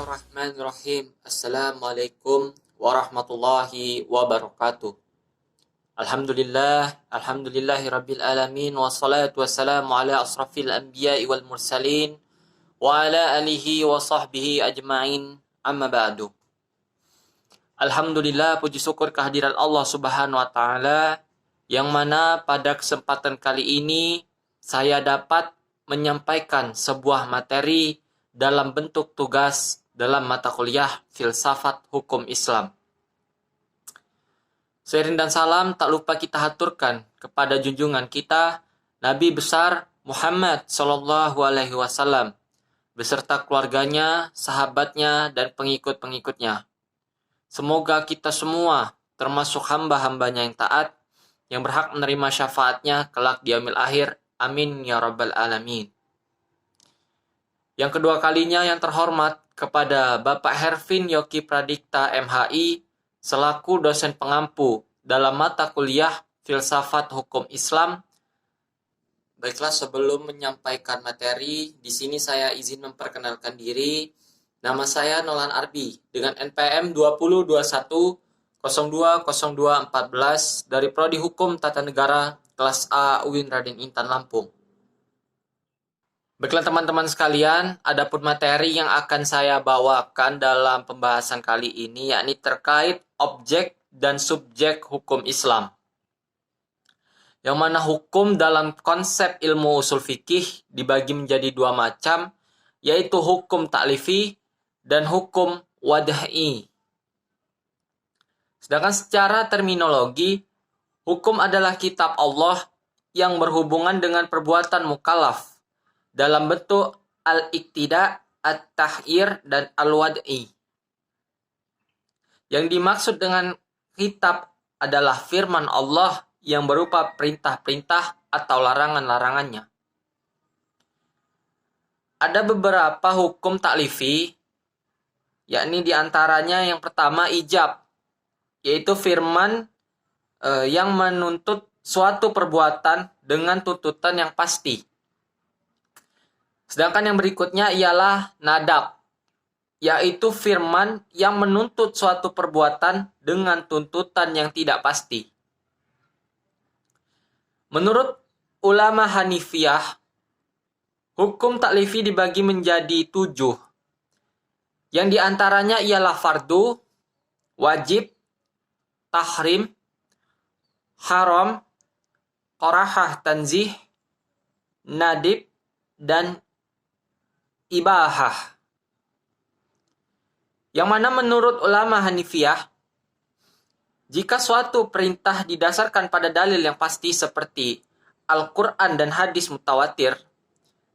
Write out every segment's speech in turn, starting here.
Bismillahirrahmanirrahim. Assalamualaikum warahmatullahi wabarakatuh. Alhamdulillahi rabbil alamin. Wassalatu wassalamu ala asrafil anbiya'i wal mursalin. Wa ala alihi wa sahbihi ajma'in. Amma ba'du. Alhamdulillah, puji syukur kehadiran Allah subhanahu wa ta'ala, yang mana pada kesempatan kali ini saya dapat menyampaikan sebuah materi dalam bentuk tugas dalam mata kuliah Filsafat Hukum Islam. Seiring dan salam tak lupa kita haturkan kepada junjungan kita Nabi besar Muhammad Sallallahu Alaihi Wasallam beserta keluarganya, sahabatnya, dan pengikut-pengikutnya. Semoga kita semua termasuk hamba-hambanya yang taat, yang berhak menerima syafaatnya kelak di yaumil akhir. Amin ya rabbal alamin. Yang kedua kalinya yang terhormat kepada Bapak Hervin Yogi Pradikta MHI selaku dosen pengampu dalam mata kuliah Filsafat Hukum Islam. Baiklah, sebelum menyampaikan materi, di sini saya izin memperkenalkan diri. Nama saya Nolan Arbi dengan NPM 2021020214 dari Prodi Hukum Tata Negara kelas A UIN Raden Intan Lampung. Baiklah teman-teman sekalian, adapun materi yang akan saya bawakan dalam pembahasan kali ini yakni terkait objek dan subjek hukum Islam. Yang mana hukum dalam konsep ilmu usul fikih dibagi menjadi dua macam, yaitu hukum ta'lifi dan hukum wad'i. Sedangkan secara terminologi, hukum adalah kitab Allah yang berhubungan dengan perbuatan mukallaf dalam bentuk al-iktida, at-tahyir, dan al-wad'i. Yang dimaksud dengan kitab adalah firman Allah yang berupa perintah-perintah atau larangan-larangannya. Ada beberapa hukum ta'lifi, yakni diantaranya yang pertama ijab, yaitu firman yang menuntut suatu perbuatan dengan tuntutan yang pasti. Sedangkan yang berikutnya ialah nadab, yaitu firman yang menuntut suatu perbuatan dengan tuntutan yang tidak pasti. Menurut ulama Hanifiyah, hukum ta'lifi dibagi menjadi 7. Yang diantaranya ialah fardu, wajib, tahrim, haram, karahah tanzih, nadib, dan ibahah. Yang mana menurut ulama Hanifiyah, jika suatu perintah didasarkan pada dalil yang pasti seperti Al-Quran dan hadis mutawatir,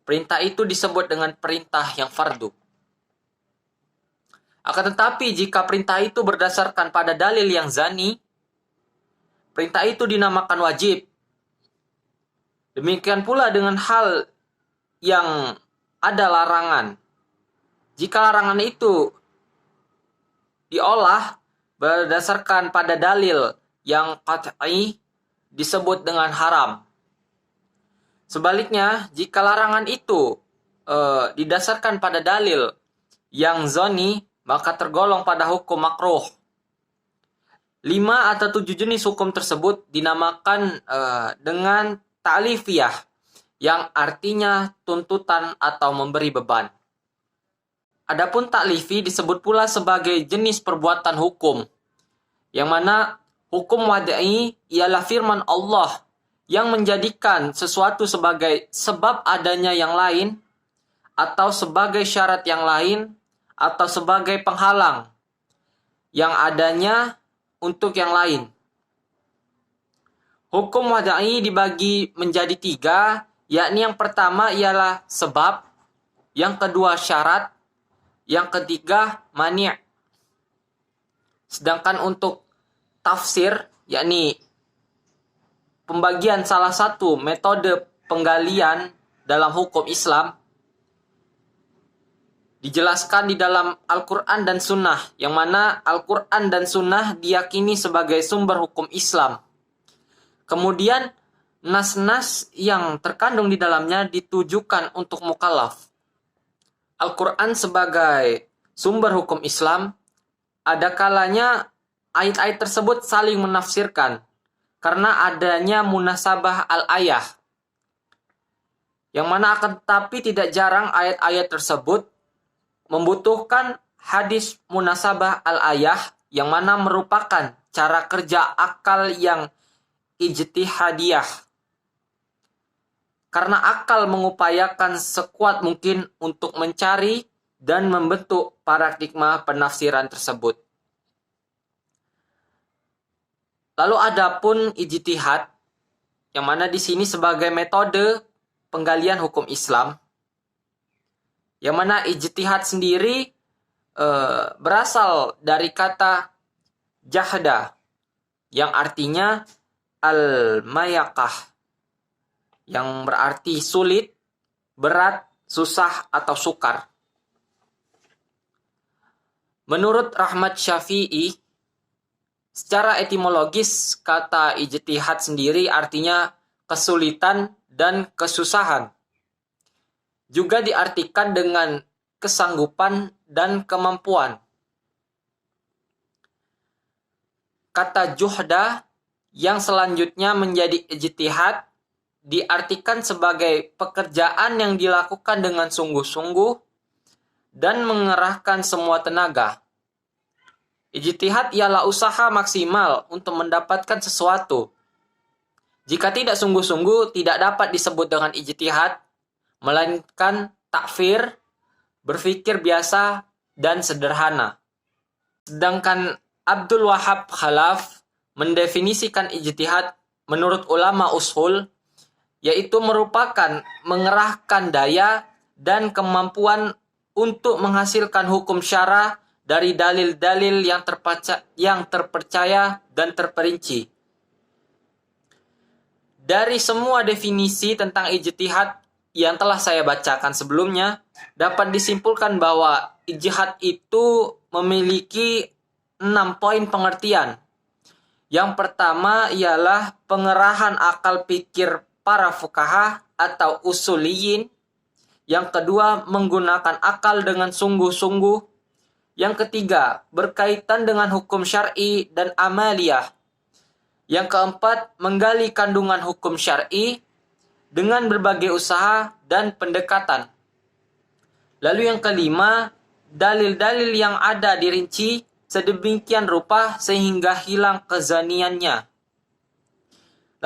perintah itu disebut dengan perintah yang fardu. Akan tetapi jika perintah itu berdasarkan pada dalil yang zani, perintah itu dinamakan wajib. Demikian pula dengan hal yang ada larangan. Jika larangan itu diolah berdasarkan pada dalil yang qat'i, disebut dengan haram. Sebaliknya, jika larangan itu didasarkan pada dalil yang zoni, maka tergolong pada hukum makruh. 5 atau 7 jenis hukum tersebut dinamakan dengan ta'lifiyah, yang artinya tuntutan atau memberi beban. Adapun ta'lifi disebut pula sebagai jenis perbuatan hukum, yang mana hukum wad'i ialah firman Allah yang menjadikan sesuatu sebagai sebab adanya yang lain, atau sebagai syarat yang lain, atau sebagai penghalang yang adanya untuk yang lain. Hukum wad'i dibagi menjadi 3, yakni yang pertama ialah sebab, yang kedua syarat, yang ketiga mani'. Sedangkan untuk tafsir, yakni pembagian salah satu metode penggalian dalam hukum Islam, dijelaskan di dalam Al-Quran dan Sunnah, yang mana Al-Quran dan Sunnah diyakini sebagai sumber hukum Islam. Kemudian nas-nas yang terkandung di dalamnya ditujukan untuk mukallaf. Al-Quran sebagai sumber hukum Islam, ada kalanya ayat-ayat tersebut saling menafsirkan karena adanya munasabah al-ayah. Yang mana akan tetapi tidak jarang ayat-ayat tersebut membutuhkan hadis munasabah al-ayah yang mana merupakan cara kerja akal yang ijtihadiyah. Karena akal mengupayakan sekuat mungkin untuk mencari dan membentuk paradigma penafsiran tersebut. Lalu adapun ijtihad, yang mana di sini sebagai metode penggalian hukum Islam, yang mana ijtihad sendiri berasal dari kata jahda, yang artinya al-mayaqah, yang berarti sulit, berat, susah, atau sukar. Menurut Rahmat Syafi'i, secara etimologis kata ijtihad sendiri artinya kesulitan dan kesusahan. Juga diartikan dengan kesanggupan dan kemampuan. Kata juhda yang selanjutnya menjadi ijtihad diartikan sebagai pekerjaan yang dilakukan dengan sungguh-sungguh dan mengerahkan semua tenaga. Ijtihad ialah usaha maksimal untuk mendapatkan sesuatu. Jika tidak sungguh-sungguh, tidak dapat disebut dengan ijtihad, melainkan takfir, berpikir biasa, dan sederhana. Sedangkan Abdul Wahab Khalaf mendefinisikan ijtihad menurut ulama ushul, yaitu merupakan mengerahkan daya dan kemampuan untuk menghasilkan hukum syara dari dalil-dalil yang terpercaya dan terperinci. Dari semua definisi tentang ijtihad yang telah saya bacakan sebelumnya, dapat disimpulkan bahwa ijtihad itu memiliki 6 poin pengertian. Yang pertama ialah pengerahan akal pikir para fuqaha atau usuliyin. Yang kedua, menggunakan akal dengan sungguh-sungguh. Yang ketiga, berkaitan dengan hukum syar'i dan amaliyah. Yang keempat, menggali kandungan hukum syar'i dengan berbagai usaha dan pendekatan. Lalu yang kelima, dalil-dalil yang ada dirinci sedemikian rupa sehingga hilang kezaniannya.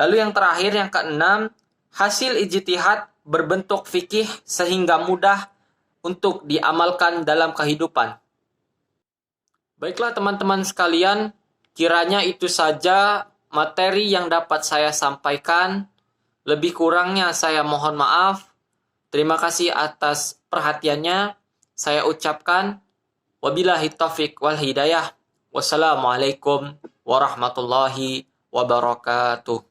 Lalu yang terakhir, yang keenam, hasil ijtihad berbentuk fikih sehingga mudah untuk diamalkan dalam kehidupan. Baiklah teman-teman sekalian, kiranya itu saja materi yang dapat saya sampaikan. Lebih kurangnya saya mohon maaf. Terima kasih atas perhatiannya. Saya ucapkan wabillahi taufiq wal hidayah. Wassalamualaikum warahmatullahi wabarakatuh.